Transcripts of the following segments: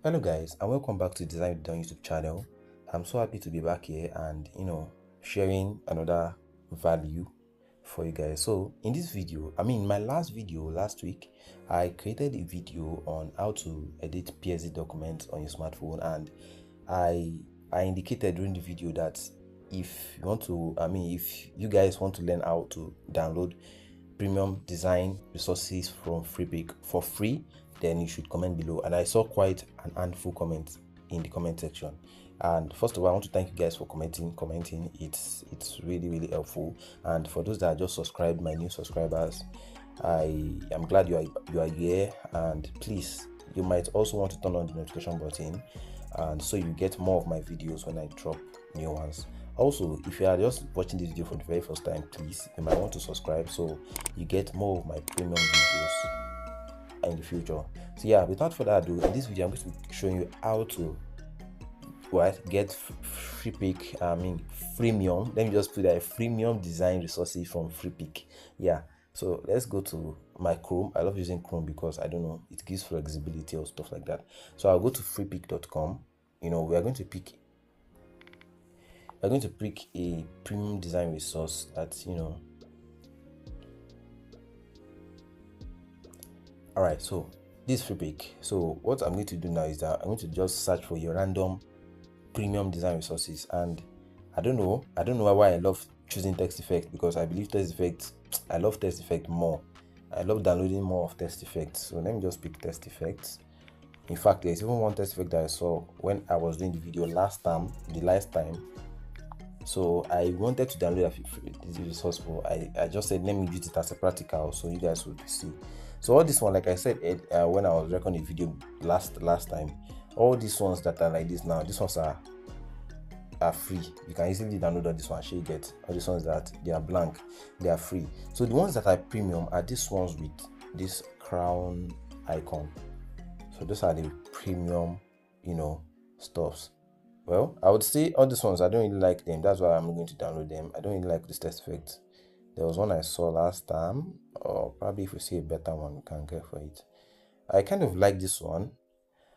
Hello guys, and welcome back to Design with Don YouTube channel. I'm so happy to be back here and sharing another value for you guys. So in this video, my last video last week, I created a video on how to edit PSD documents on your smartphone, and I indicated during the video that if you want to, if you guys want to learn how to download premium design resources from Freepik for free, then you should comment below. And I saw quite an handful comments in the comment section. And first of all, I want to thank you guys for commenting. It's really helpful. And for those that are just subscribed, my new subscribers, I am glad you are here. And please, you might also want to turn on the notification button, and so you get more of my videos when I drop new ones. Also, if you are just watching this video for the very first time, please, you might want to subscribe so you get more of my premium videos in the future. So yeah, without further ado, in this video I'm going to be showing you how to get Freepik, freemium. Let me just put that, freemium design resources from Freepik. Yeah, so let's go to my Chrome. I love using Chrome because I don't know, it gives flexibility or stuff like that. So I'll go to freepik.com. We are going to pick a premium design resource that all right, so this is Freepik. So what I'm going to do now is that I'm going to just search for your random premium design resources. And I don't know why I love choosing text effect, because I believe text effect, I love text effect more. I love downloading more of text effects. So let me just pick text effects. In fact, there's even one text effect that I saw when I was doing the video last time. So I wanted to download this resource, but I just said let me use it as a practical so you guys would see. So all this one, like I said when I was recording the video last time, all these ones that are like this now, these ones are free. You can easily download all this one. Sure, you get all these ones that they are blank, they are free. So the ones that are premium are these ones with this crown icon. So those are the premium stuffs. Well, I would say all these ones, I don't really like them. That's why I'm going to download them. I don't really like this text effect. There was one I saw last time, or probably if we see a better one, we can get for it. I kind of like this one.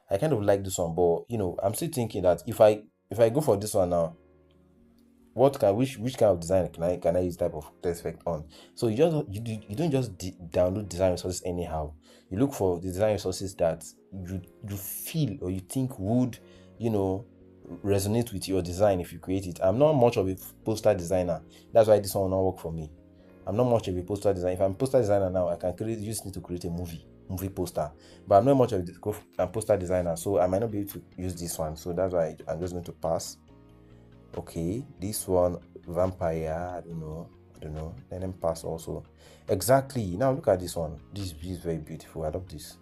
But I'm still thinking that if I go for this one now, which kind of design can I use type of text effect on? So you don't just download design resources anyhow. You look for the design resources that you feel or you think would resonate with your design if you create it. I'm not much of a poster designer. That's why this one will not work for me. I'm not much of a poster designer. If I'm a poster designer now, I can use it to create a movie poster. But I'm not much of a poster designer, so I might not be able to use this one. So that's why I'm just going to pass. Okay, this one, vampire, I don't know. Let them pass also. Exactly. Now look at this one. This is very beautiful. I love this.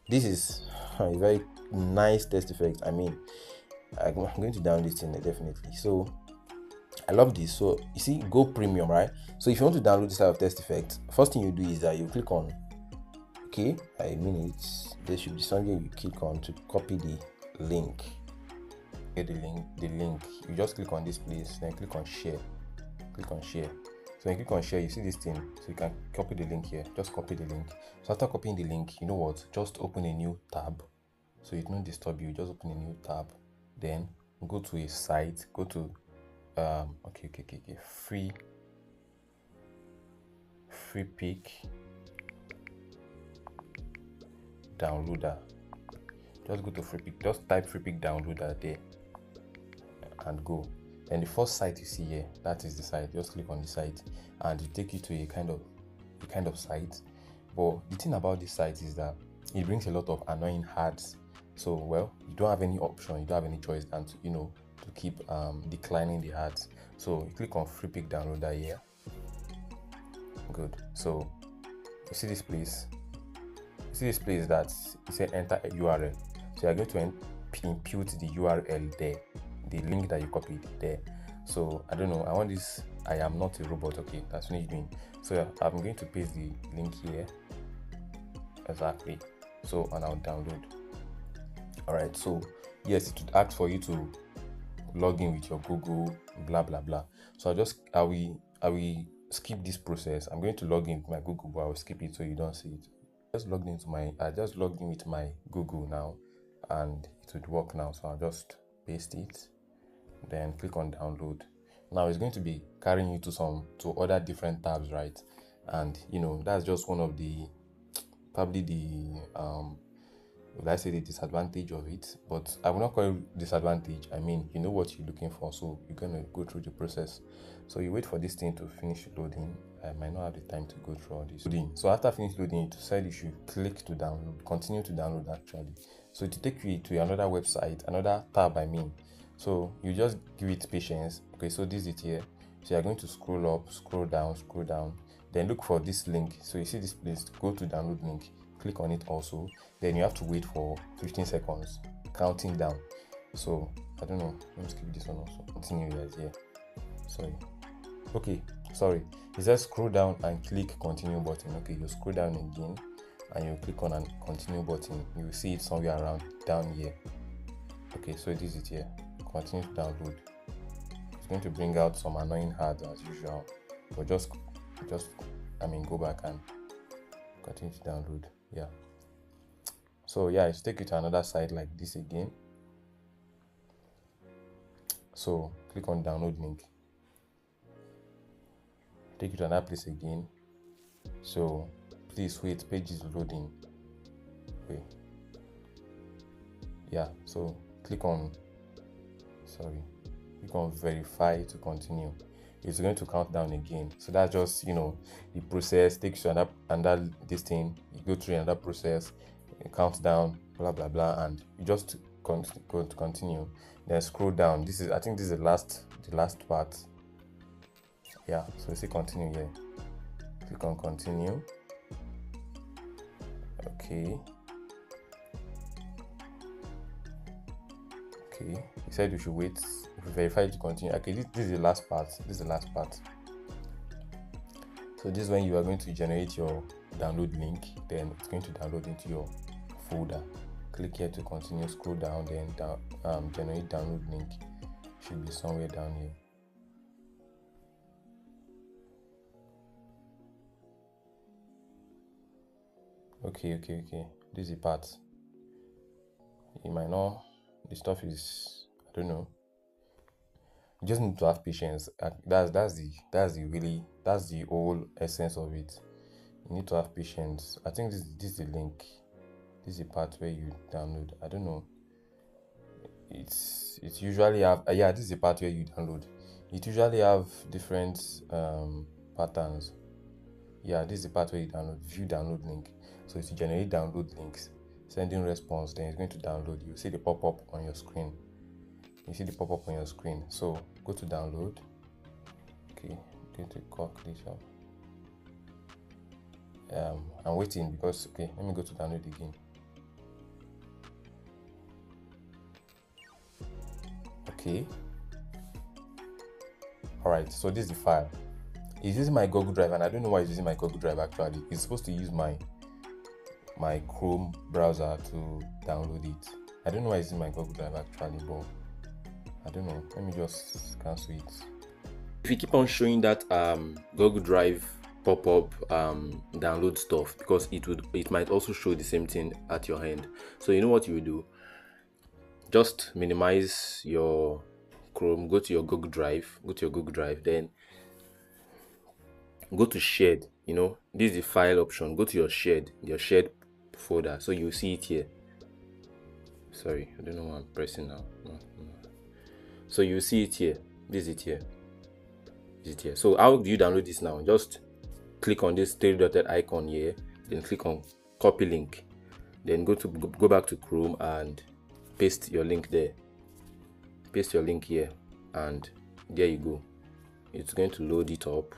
This is a very nice text effect. I'm going to download it in definitely. So I love this. So you see, go premium, right? So if you want to download this type of text effect, first thing you do is that you click on there should be something you click on to copy the link. Get the link. You just click on this place, then click on share. So when you click on share, you see this thing, so you can copy the link here. Just copy the link. So after copying the link, you know what, just open a new tab, so it won't disturb you. Just open a new tab, then go to a site, go to Freepik downloader. Just go to Freepik, just type Freepik downloader there and go. And the first site you see here, that is the site. Just click on the site and it take you to a kind of site. But the thing about this site is that it brings a lot of annoying ads. So well, you don't have any option, you don't have any choice than to keep declining the ads. So you click on Freepik downloader here. Good. So you see this place. That it said enter a URL. So you're going to impute the URL there, the link that you copied there. So I don't know, I want this. I am not a robot. Okay, that's finished doing. So I'm going to paste the link here. Exactly. So and I'll download. All right. So yes, it would ask for you to log in with your Google, blah blah blah. So I will skip this process. I'm going to log in with my Google, but I will skip it so you don't see it. I just logged in with my Google now, and it would work now. So I'll just paste it, then click on download. Now it's going to be carrying you to other different tabs, right? And that's just one of the probably the would I say the disadvantage of it, but I will not call it disadvantage. I mean, you know what you're looking for, so you're gonna go through the process. So you wait for this thing to finish loading. I might not have the time to go through all this. So after finish loading, it said you should click to download, continue to download actually. So it will take you to another website, another tab I mean. So you just give it patience. Okay, so this is it here. So you're going to scroll up, scroll down, then look for this link. So you see this place, go to download link, click on it also. Then you have to wait for 15 seconds, counting down. So I don't know, let me skip this one also. Continue guys here. Sorry. It says scroll down and click continue button. Okay, you scroll down again and you click on and continue button. You will see it somewhere around down here. Okay, so this is it here. Continue to download. It's going to bring out some annoying ads as usual, but just go back and continue to download. Yeah. So yeah, it's take you to another site like this again. So click on download link. Take you to another place again. So please wait, page is loading. Okay. Yeah, so click on verify to continue. It's going to count down again. So that's just the process takes you another this thing. You go through another process, it counts down, blah blah blah, and you just go to continue. Then scroll down. I think this is the last part. Yeah, so you see continue here. Click on continue. Okay. He said you should wait, verify to continue. Okay, this is the last part. So this is when you are going to generate your download link. Then it's going to download into your folder. Click here to continue, scroll down, then generate download link. Should be somewhere down here. Okay. This is the part. You might know the stuff is, I don't know. You just need to have patience. That's the whole essence of it. You need to have patience. I think this is the link. This is the part where you download. I don't know. It's usually have this is the part where you download. It usually have different patterns. Yeah, this is the part where you download. View download link. So it's to generate download links, sending response, then it's going to download. You see the pop-up on your screen. So go to download. Okay, I'm going to cock this up. I'm waiting because let me go to download again. Okay. Alright, so this is the file. It's using my Google Drive, and I don't know why it's using my Google Drive actually. It's supposed to use my Chrome browser to download it. I don't know why it's in my Google Drive actually, but I don't know. Let me just cancel it. If you keep on showing that Google Drive pop-up download stuff, because it might also show the same thing at your end. So you know what you will do? Just minimize your Chrome, go to your Google Drive, then go to shared. This is the file option. Go to your shared folder. So you see it here. Sorry, I don't know what I'm pressing now. No. So you see it here. This is it here. So how do you download this now? Just click on this three-dotted icon here, then click on copy link, then go back to Chrome and paste your link there. Paste your link here, and there you go. It's going to load it up.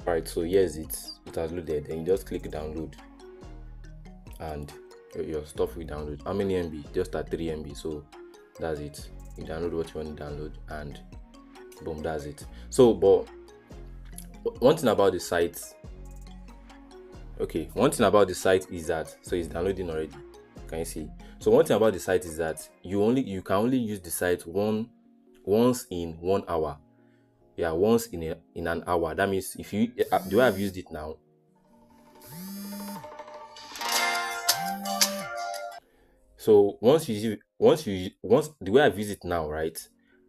Alright, so here's it has loaded. Then you just click download and your stuff will download. How many MB? Just at 3 MB. So that's it. You download what you want to download and boom, that's it. So but one thing about the site is that, so it's downloading already. Can you see? So one thing about the site is that you can only use the site once in 1 hour. yeah, once in an hour. That means if you the way I've used it now, so once the way I've used it now, right,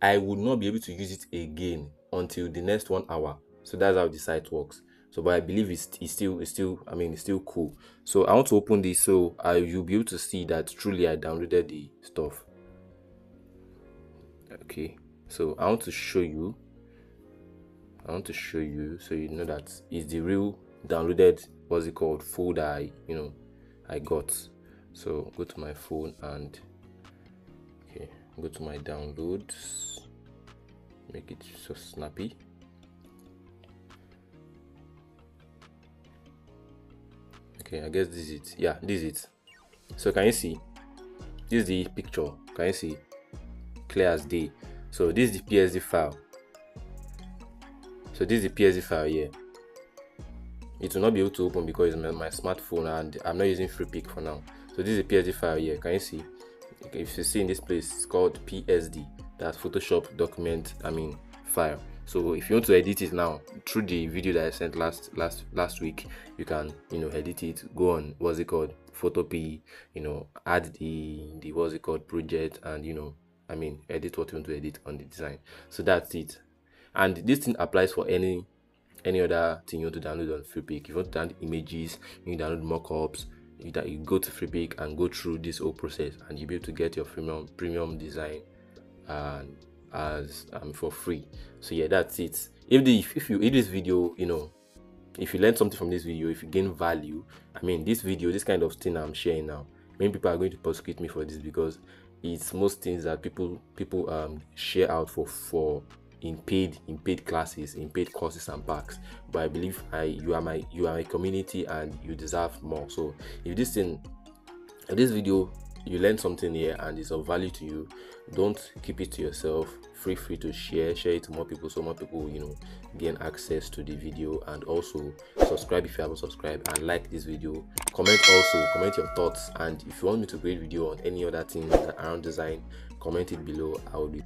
I would not be able to use it again until the next 1 hour. So that's how the site works. So but I believe it's still, I mean, it's still cool. So I want to open this so you'll be able to see that truly I downloaded the stuff. Okay, so I want to show you so you know that it's the real downloaded, what's it called, folder I got. So go to my phone and okay, go to my downloads, make it so snappy. Okay, I guess this is it. Yeah, this is it. So can you see, this is the picture, can you see, clear as day. So this is the PSD file. So this is the PSD file here. It will not be able to open because it's my smartphone and I'm not using Freepik for now. So this is a PSD file here. Can you see? If you see in this place, it's called PSD. That's Photoshop document, file. So if you want to edit it now through the video that I sent last week, you can edit it. Go on, what's it called, Photopea, add the what's it called, project, and edit what you want to edit on the design. So that's it. And this thing applies for any other thing you want to download on Freepik. If you want to download images, you can download mockups. You go to Freepik and go through this whole process, and you'll be able to get your premium design as for free. So yeah, that's it. If this video, if you learn something from this video, if you gain value, this kind of thing I'm sharing now, many people are going to prosecute me for this because it's most things that people share out for in paid classes, in paid courses and packs. But I believe you are my community and you deserve more. So if this video you learned something here and it's of value to you, don't keep it to yourself. Free to share it to more people, so more people gain access to the video. And also subscribe if you haven't subscribed, and like this video. Comment your thoughts, and if you want me to create video on any other thing around design, comment it below. I will be